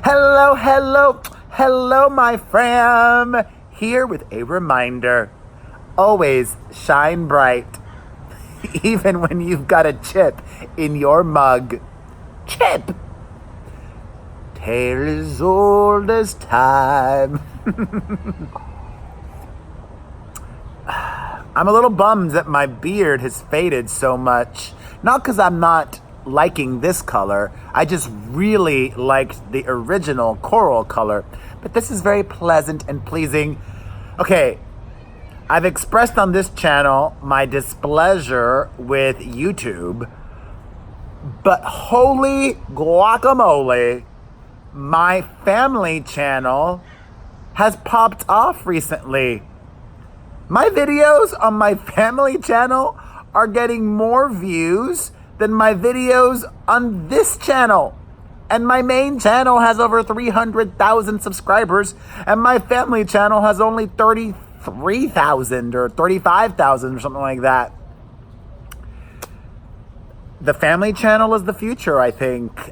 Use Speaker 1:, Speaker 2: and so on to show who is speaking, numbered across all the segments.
Speaker 1: Hello, hello, hello, my fam. Here with a reminder. Always shine bright. Even when you've got a chip in your mug. Chip! Tale as old as time. I'm a little bummed that my beard has faded so much. Not because I'm not liking this color. I just really liked the original coral color. But this is very pleasant and pleasing. Okay, I've expressed on this channel my displeasure with YouTube. But holy guacamole, my family channel has popped off recently. My videos on my family channel are getting more views than my videos on this channel. And my main channel has over 300,000 subscribers, and my family channel has only 33,000 or 35,000 or something like that. The family channel is the future, I think.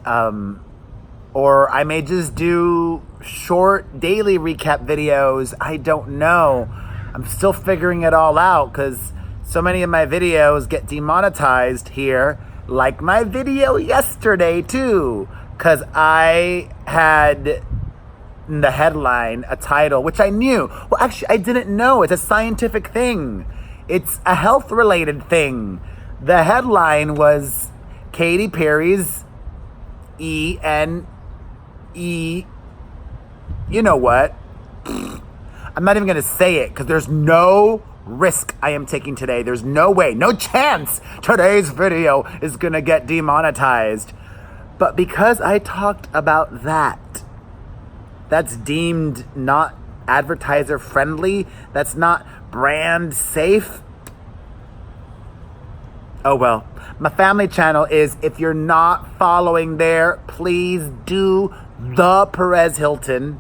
Speaker 1: Or I may just do short daily recap videos. I don't know. I'm still figuring it all out because so many of my videos get demonetized here. Like my video yesterday too. Because I had in the headline a title, which I knew. Well, actually, I didn't know. It's a scientific thing. It's a health-related thing. The headline was Katy Perry's E-N-E, you know what? I'm not even going to say it because there's no risk I am taking today. There's no way, no chance today's video is going to get demonetized. But because I talked about that, that's deemed not advertiser friendly, that's not brand safe. Oh well, my family channel is, if you're not following there, please do the Perez Hilton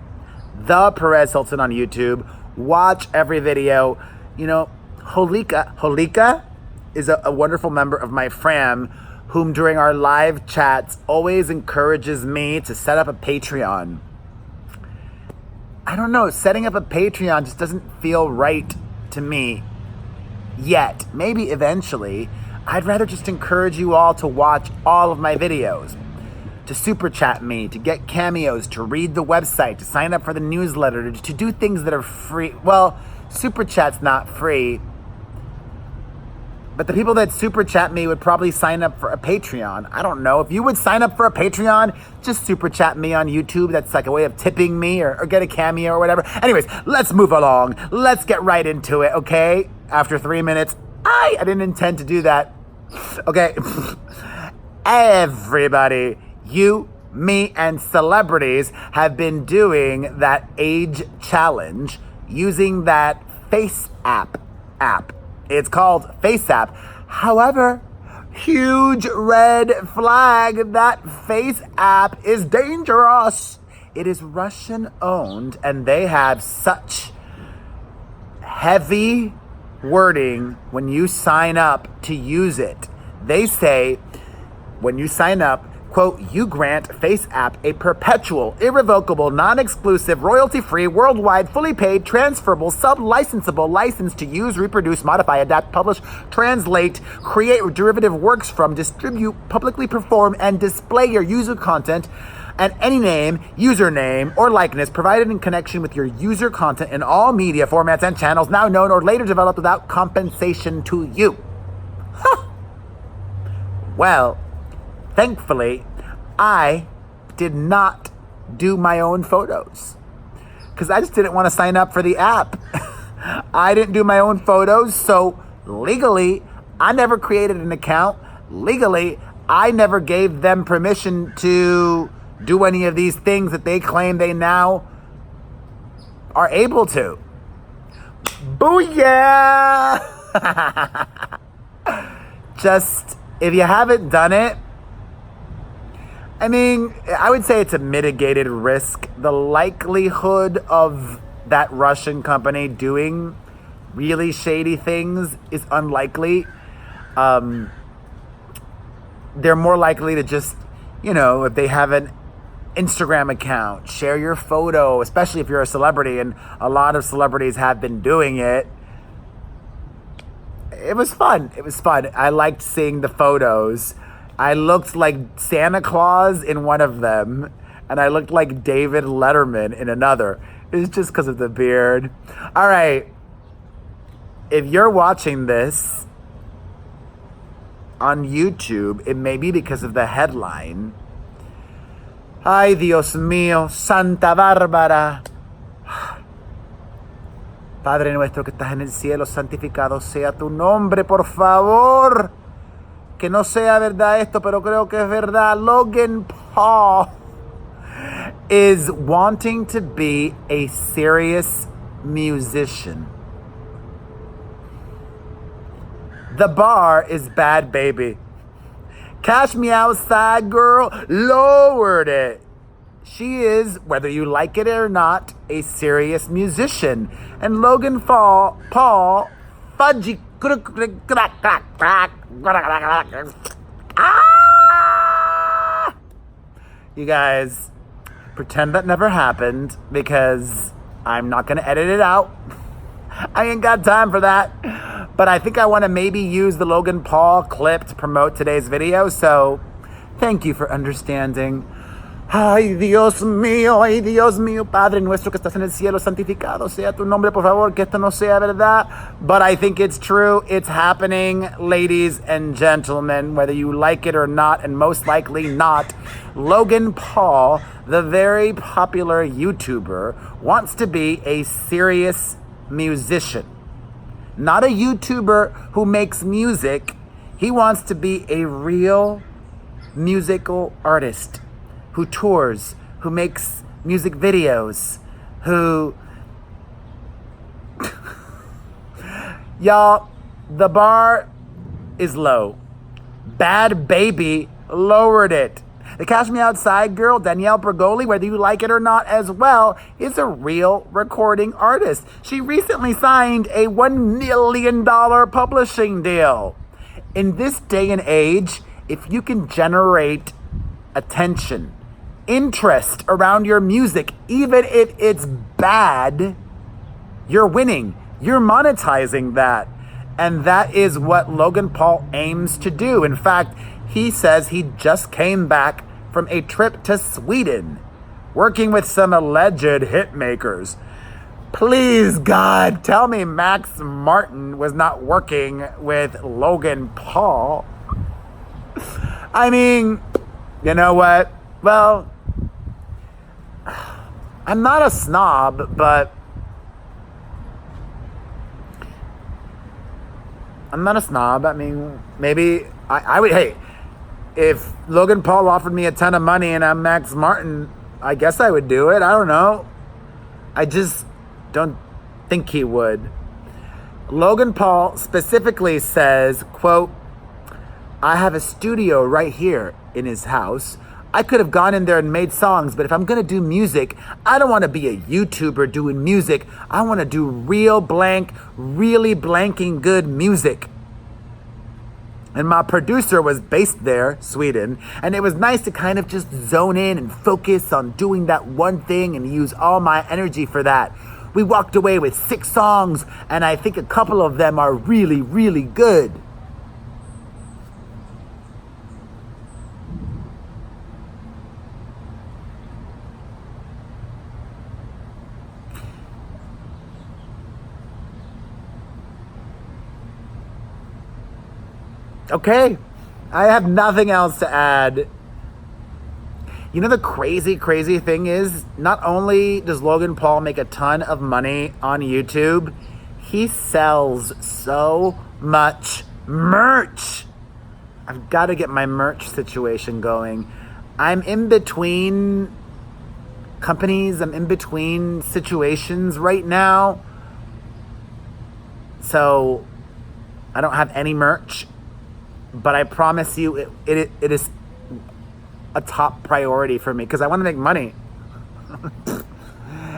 Speaker 1: on YouTube. Watch every video. You know, Holika is a wonderful member of my fam, whom during our live chats always encourages me to set up a Patreon. I don't know, setting up a Patreon just doesn't feel right to me yet. Maybe eventually. I'd rather just encourage you all to watch all of my videos, to super chat me, to get cameos, to read the website, to sign up for the newsletter, to do things that are free. Well, super chat's not free, but the people that super chat me would probably sign up for a Patreon. I don't know. If you would sign up for a Patreon, just super chat me on YouTube. That's like a way of tipping me or get a cameo or whatever. Anyways, let's move along. Let's get right into it, okay? After 3 minutes, I didn't intend to do that. Okay. Everybody, you, me, and celebrities have been doing that age challenge using that FaceApp app. It's called FaceApp. However, huge red flag, that FaceApp is dangerous. It is Russian owned, and they have such heavy wording when you sign up to use it. They say when you sign up, quote, you grant FaceApp a perpetual, irrevocable, non-exclusive, royalty-free, worldwide, fully paid, transferable, sub-licensable license to use, reproduce, modify, adapt, publish, translate, create derivative works from, distribute, publicly perform, and display your user content and any name, username, or likeness provided in connection with your user content in all media formats and channels now known or later developed without compensation to you. Huh. Well, thankfully, I did not do my own photos because I just didn't want to sign up for the app. I didn't do my own photos, so legally, I never created an account. Legally, I never gave them permission to do any of these things that they claim they now are able to. Booyah! Just, if you haven't done it, I mean, I would say it's a mitigated risk. The likelihood of that Russian company doing really shady things is unlikely. They're more likely to just, you know, if they have an Instagram account, share your photo, especially if you're a celebrity, and a lot of celebrities have been doing it. It was fun. It was fun. I liked seeing the photos. I looked like Santa Claus in one of them, and I looked like David Letterman in another. It's just because of the beard. All right. If you're watching this on YouTube, it may be because of the headline. Ay, Dios mío, Santa Bárbara. Padre nuestro que estás en el cielo, santificado sea tu nombre, por favor. Que no sea verdad esto, pero creo que es verdad. Logan Paul is wanting to be a serious musician. The bar is bad, baby. Cash Me Outside Girl lowered it. She is, whether you like it or not, a serious musician. And Logan Paul, fudgy. Ah! You guys, pretend that never happened because I'm not going to edit it out. I ain't got time for that. But I think I want to maybe use the Logan Paul clip to promote today's video. So thank you for understanding. Ay, Dios mío, Padre nuestro que estás en el cielo, santificado sea tu nombre, por favor, que esto no sea verdad. But I think it's true. It's happening, ladies and gentlemen, whether you like it or not, and most likely not. Logan Paul, the very popular YouTuber, wants to be a serious musician. Not a YouTuber who makes music. He wants to be a real musical artist who tours, who makes music videos, who... Y'all, the bar is low. Bad Baby lowered it. The Cash Me Outside girl, Danielle Bregoli, whether you like it or not as well, is a real recording artist. She recently signed a $1 million publishing deal. In this day and age, if you can generate attention, interest around your music, even if it's bad, you're winning. You're monetizing that. And that is what Logan Paul aims to do. In fact, he says he just came back from a trip to Sweden, working with some alleged hit makers. Please, God, tell me Max Martin was not working with Logan Paul. I mean, you know what? Well, I'm not a snob, but I'm not a snob. I mean, maybe I would, hey, if Logan Paul offered me a ton of money and I'm Max Martin, I guess I would do it. I don't know. I just don't think he would. Logan Paul specifically says, quote, I have a studio right here in his house. I could have gone in there and made songs, but if I'm going to do music, I don't want to be a YouTuber doing music. I want to do real blank, really blanking good music. And my producer was based there, Sweden, and it was nice to kind of just zone in and focus on doing that one thing and use all my energy for that. We walked away with 6 songs, and I think a couple of them are really, really good. Okay, I have nothing else to add. You know, the crazy thing is, not only does Logan Paul make a ton of money on YouTube, he sells so much merch. I've got to get my merch situation going. I'm in between companies. I'm in between situations right now. So I don't have any merch. But I promise you, it is a top priority for me because I want to make money.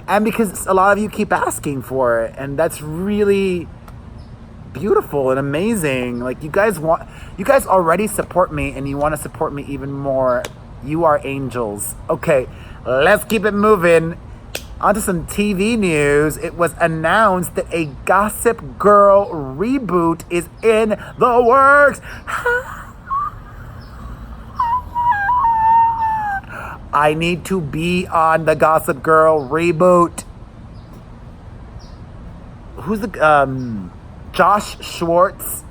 Speaker 1: And because a lot of you keep asking for it. And that's really beautiful and amazing. Like, you guys already support me and you want to support me even more. You are angels. Okay, let's keep it moving. On to some TV news. It was announced that a Gossip Girl reboot is in the works. I need to be on the Gossip Girl reboot. Who's the Josh Schwartz?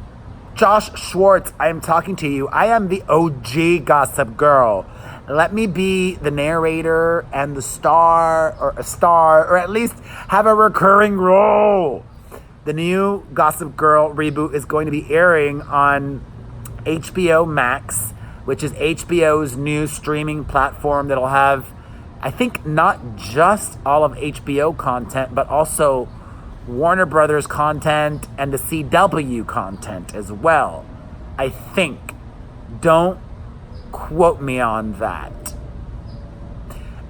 Speaker 1: Josh Schwartz, I am talking to you. I am the OG Gossip Girl. Let me be the narrator and the star, or at least have a recurring role. The new Gossip Girl reboot is going to be airing on HBO Max, which is HBO's new streaming platform that'll have, I think, not just all of HBO content, but also Warner Brothers content and the CW content as well. I think. Don't quote me on that.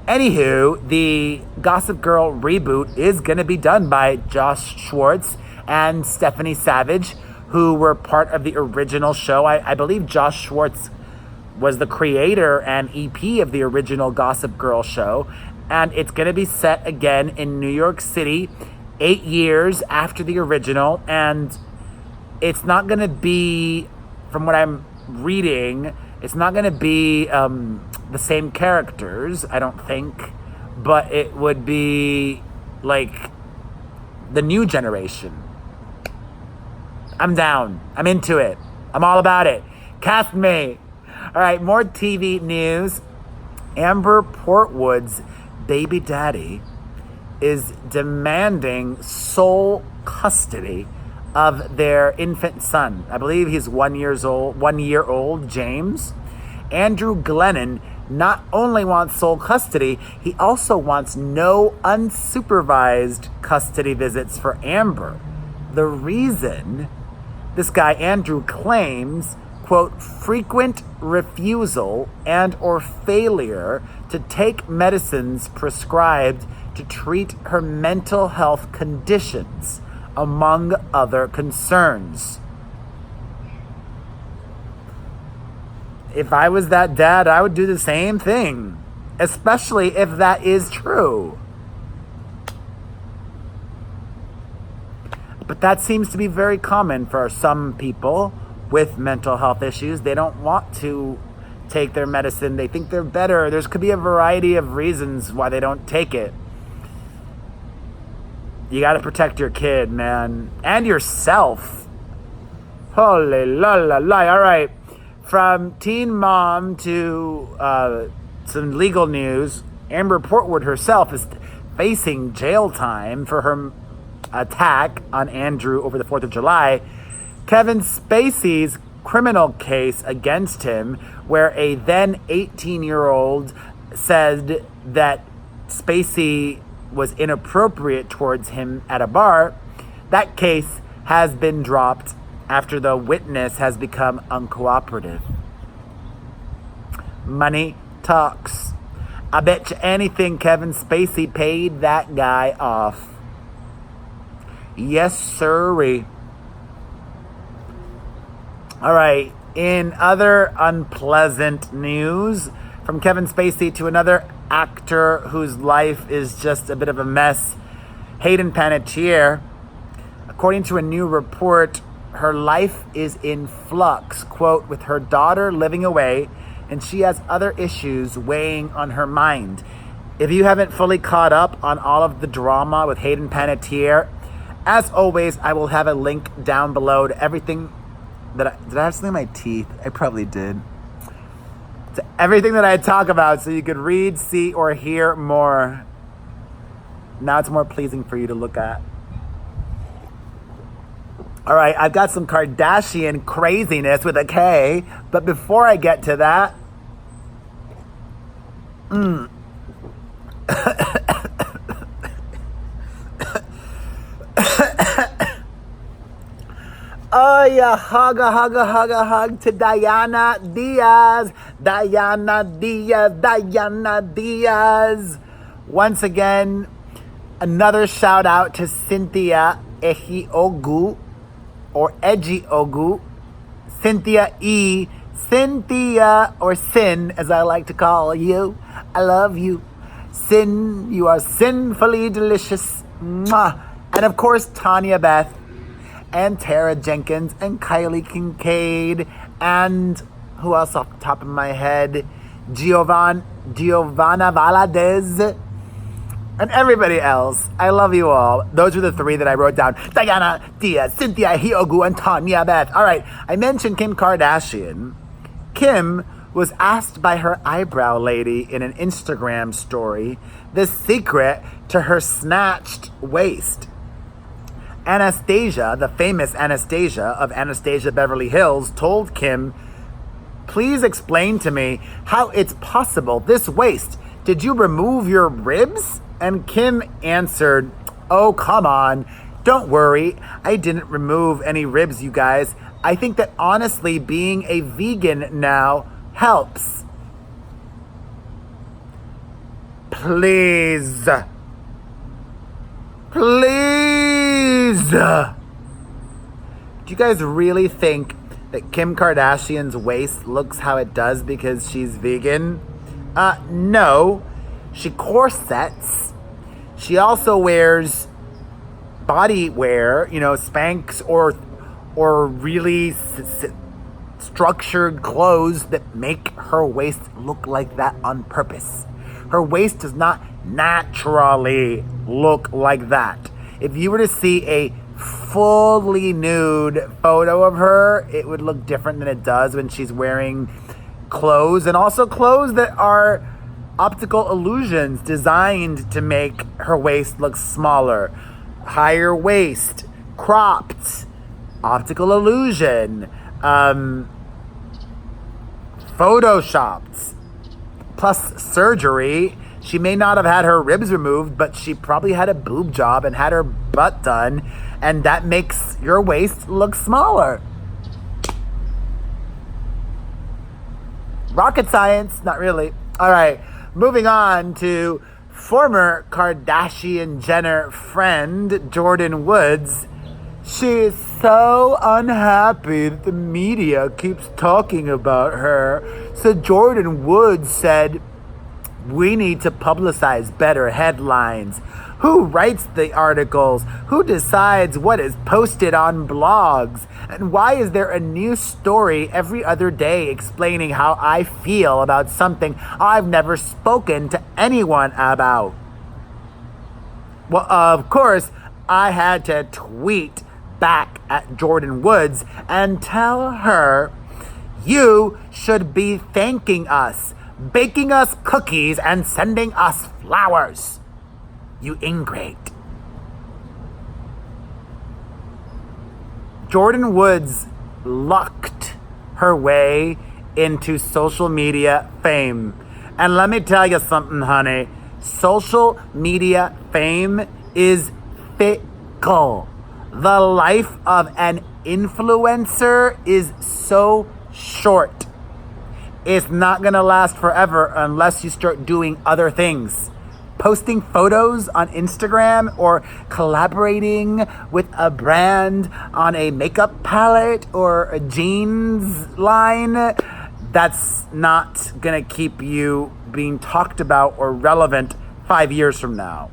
Speaker 1: Anywho, the Gossip Girl reboot is going to be done by Josh Schwartz and Stephanie Savage, who were part of the original show. I believe Josh Schwartz was the creator and EP of the original Gossip Girl show. And it's going to be set again in New York City, 8 years after the original. And it's not going to be, from what I'm reading, it's not going to be the same characters, I don't think, but it would be like the new generation. I'm down. I'm into it. I'm all about it. Cast me. All right, more TV news. Amber Portwood's baby daddy is demanding sole custody of their infant son. I believe he's 1 year old, James. Andrew Glennon not only wants sole custody, he also wants no unsupervised custody visits for Amber. The reason, this guy Andrew claims, quote, frequent refusal and or failure to take medicines prescribed to treat her mental health conditions, among other concerns. If I was that dad, I would do the same thing, especially if that is true. But that seems to be very common for some people with mental health issues. They don't want to take their medicine. They think they're better. There could be a variety of reasons why they don't take it. You got to protect your kid, man. And yourself. Holy la la la. All right. From teen mom to some legal news, Amber Portwood herself is facing jail time for her attack on Andrew over the 4th of July. Kevin Spacey's criminal case against him, where a then 18-year-old said that Spacey was inappropriate towards him at a bar, that case has been dropped after the witness has become uncooperative. Money talks. I bet you anything Kevin Spacey paid that guy off. Yes, sirree. All right, in other unpleasant news, from Kevin Spacey to another actor whose life is just a bit of a mess, HAYDEN PANETTIERE. According to a new report, her life is in flux, quote, with her daughter living away, and she has other issues weighing on her mind. If you haven't fully caught up on all of the drama with HAYDEN PANETTIERE, as always, I will have a link down below to everything that did I have something in my teeth? I probably did. To everything that I talk about, so you could read, see, or hear more. Now it's more pleasing for you to look at. All right, I've got some Kardashian craziness with a K, but before I get to that, oh yeah, hug to Diana Diaz. Once again, another shout out to Cynthia Ehiogu, or Ejiogu, Cynthia E. Cynthia, or Sin, as I like to call you. I love you. Sin, you are sinfully delicious. Mwah. And of course, Tanya Beth, and Tara Jenkins, and Kylie Kincaid, and who else off the top of my head? Giovanna Valadez, and everybody else. I love you all. Those are the three that I wrote down. Diana, Dia, Cynthia, Hyogu, and Tanya Beth. All right, I mentioned Kim Kardashian. Kim was asked by her eyebrow lady in an Instagram story the secret to her snatched waist. Anastasia, the famous Anastasia of Anastasia Beverly Hills, told Kim, "Please explain to me how it's possible this waist. Did you remove your ribs?" And Kim answered, "Oh, come on. Don't worry. I didn't remove any ribs, you guys. I think that honestly being a vegan now helps." Please. Please. Do you guys really think that Kim Kardashian's waist looks how it does because she's vegan? No. She corsets. She also wears body wear, Spanx or really structured clothes that make her waist look like that on purpose. Her waist does not naturally look like that. If you were to see a fully nude photo of her, it would look different than it does when she's wearing clothes, and also clothes that are optical illusions designed to make her waist look smaller. Higher waist, cropped, optical illusion, photoshopped, plus surgery. She may not have had her ribs removed, but she probably had a boob job and had her butt done, and that makes your waist look smaller. Rocket science, not really. All right, moving on to former Kardashian Jenner friend, JORDYN WOODS. She is so unhappy that the media keeps talking about her. So JORDYN WOODS said, "We need to publicize better headlines. Who writes the articles? Who decides what is posted on blogs? And why is there a new story every other day explaining how I feel about something I've never spoken to anyone about?" Well, of course, I had to tweet back at JORDYN WOODS and tell her, "You should be thanking us, baking us cookies and sending us flowers, you ingrate." JORDYN WOODS lucked her way into social media fame. And let me tell you something, honey. Social media fame is fickle. The life of an influencer is so short. It's not gonna last forever unless you start doing other things. Posting photos on Instagram or collaborating with a brand on a makeup palette or a jeans line, that's not gonna keep you being talked about or relevant 5 years from now.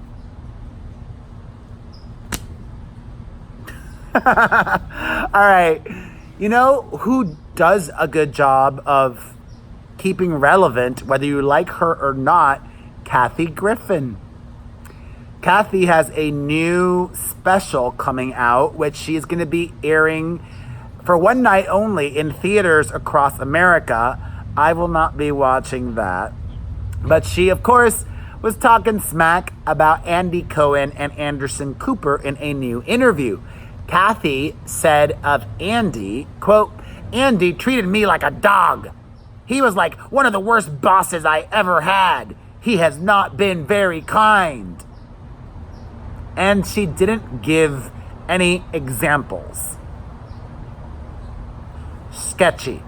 Speaker 1: All right. You know who does a good job of keeping relevant, whether you like her or not? Kathy Griffin. Kathy has a new special coming out, which she's going to be airing for one night only in theaters across America. I will not be watching that. But she, of course, was talking smack about Andy Cohen and Anderson Cooper in a new interview. Kathy said of Andy, quote, "Andy treated me like a dog. He was like one of the worst bosses I ever had. He has not been very kind." And she didn't give any examples. Sketchy.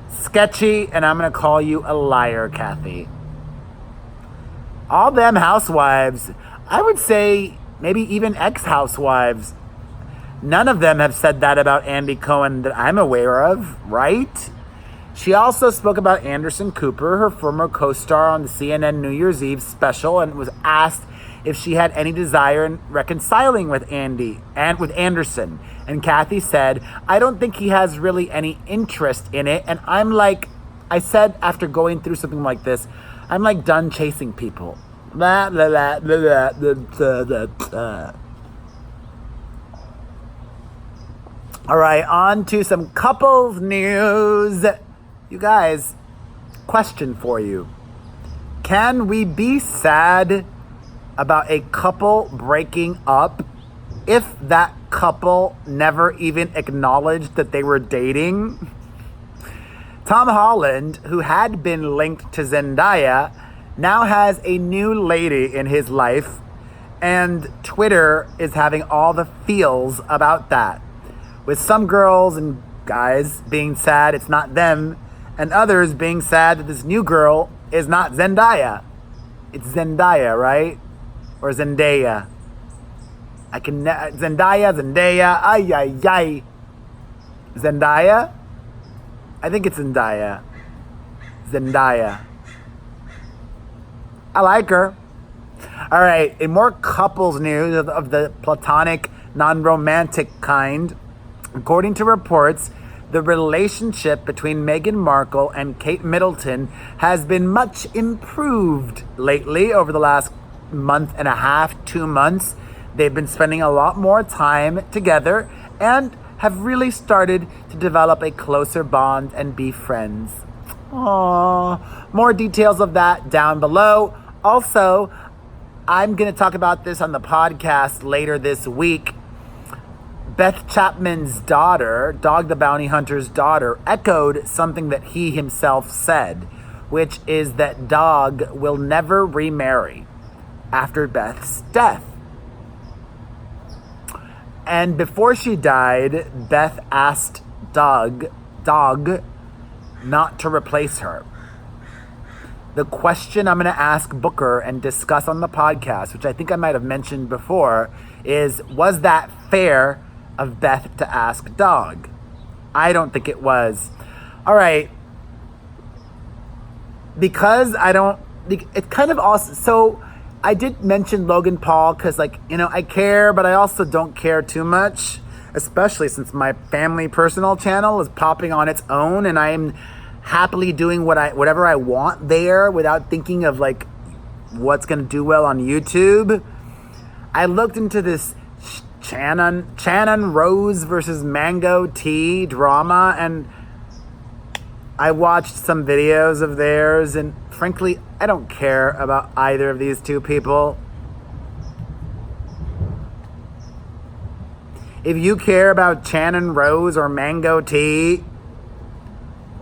Speaker 1: Sketchy, and I'm going to call you a liar, Kathy. All them housewives, I would say maybe even ex-housewives, none of them have said that about Andy Cohen that I'm aware of, right? She also spoke about Anderson Cooper, her former co-star on the CNN New Year's Eve special, and was asked if she had any desire in reconciling with Andy and with Anderson. And Kathy said, I don't think he has really any interest in it. And I'm like, I said after going through something like this, I'm like done chasing people. Blah, blah, blah, blah, blah, blah, blah, blah. All right, on to some couples news. You guys, question for you. Can we be sad about a couple breaking up if that couple never even acknowledged that they were dating? Tom Holland, who had been linked to Zendaya, now has a new lady in his life, and Twitter is having all the feels about that. With some girls and guys being sad it's not them, and others being sad that this new girl is not Zendaya. It's Zendaya, right? Or Zendaya. Zendaya, ay, ay, ay. Zendaya? I think it's Zendaya. Zendaya. I like her. All right, in more couples news of the platonic, non-romantic kind, according to reports, the relationship between Meghan Markle and Kate Middleton has been much improved lately over the last month and a half, 2 months. They've been spending a lot more time together and have really started to develop a closer bond and be friends. Aww. More details of that down below. Also, I'm going to talk about this on the podcast later this week. Beth Chapman's daughter, Dog the Bounty Hunter's daughter, echoed something that he himself said, which is that Dog will never remarry after Beth's death. And before she died, Beth asked Dog not to replace her. The question I'm going to ask Booker and discuss on the podcast, which I think I might have mentioned before, is, was that fair of Beth to ask Dog? I don't think it was. All right. Because I don't, it kind of also, so I did mention Logan Paul because, like, you know, I care, but I also don't care too much, especially since my family personal channel is popping on its own and I am happily doing whatever I want there without thinking of, like, what's going to do well on YouTube. I looked into this Shannon Rose versus Mango Tea drama, and I watched some videos of theirs, and frankly, I don't care about either of these two people. If you care about Shannon Rose or Mango Tea,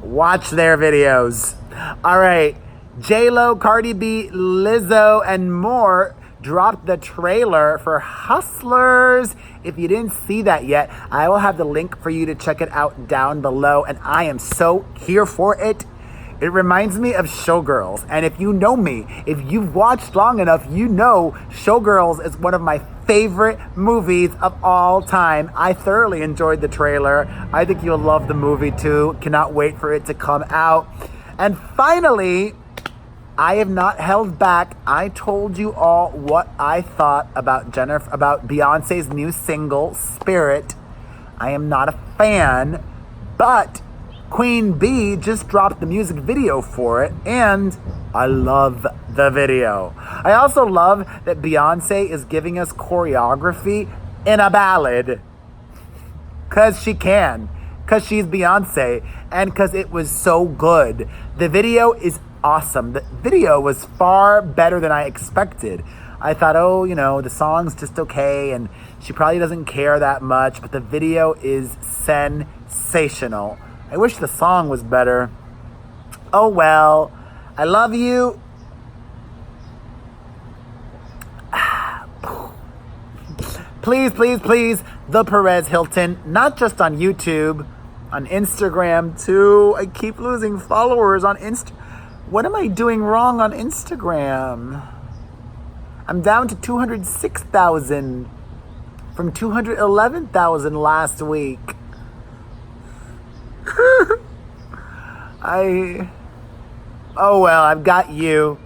Speaker 1: watch their videos. All right, J-Lo, Cardi B, Lizzo, and more dropped the trailer for Hustlers. If you didn't see that yet, I will have the link for you to check it out down below, and I am so here for it. It reminds me of Showgirls, and if you know me, if you've watched long enough, you know Showgirls is one of my favorite movies of all time. I thoroughly enjoyed the trailer. I think you'll love the movie too. Cannot wait for it to come out. And finally, I have not held back. I told you all what I thought about Beyonce's new single, Spirit. I am not a fan, but Queen Bee just dropped the music video for it, and I love the video. I also love that Beyonce is giving us choreography in a ballad. Because she can. Because she's Beyonce. And because it was so good. The video is awesome. The video was far better than I expected. I thought, oh, you know, the song's just okay, and she probably doesn't care that much, but the video is sensational. I wish the song was better. Oh well. I love you. Please, please, please, the Perez Hilton, not just on YouTube, on Instagram too. I keep losing followers on What am I doing wrong on Instagram? I'm down to 206,000 from 211,000 last week. Oh well, I've got you,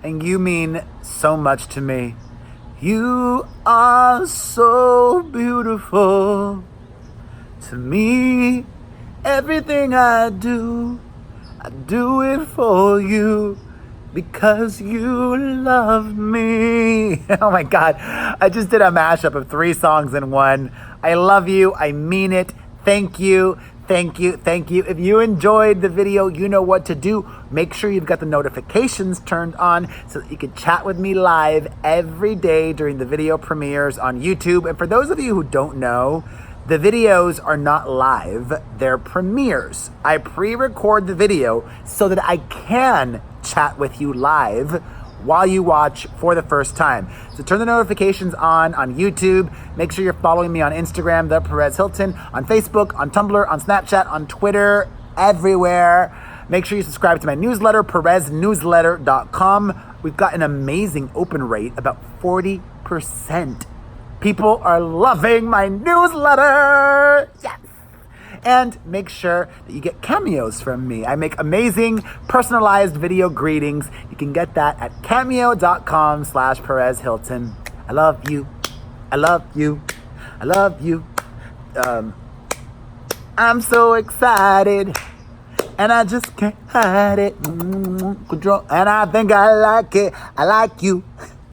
Speaker 1: and you mean so much to me. You are so beautiful to me. Everything I do it for you because you love me. Oh my God, I just did a mashup of 3 songs in one. I love you, I mean it. Thank you, thank you, thank you. If you enjoyed the video, you know what to do. Make sure you've got the notifications turned on so that you can chat with me live every day during the video premieres on YouTube. And for those of you who don't know, the videos are not live, they're premieres. I pre-record the video so that I can chat with you live while you watch for the first time. So turn the notifications on YouTube. Make sure you're following me on Instagram, The Perez Hilton, on Facebook, on Tumblr, on Snapchat, on Twitter, everywhere. Make sure you subscribe to my newsletter, PerezNewsletter.com. We've got an amazing open rate, about 40%. People are loving my newsletter. Yes. And make sure that you get cameos from me. I make amazing personalized video greetings. You can get that at cameo.com/Perez Hilton. I love you. I love you. I love you. I'm so excited. And I just can't hide it. Control. And I think I like it. I like you.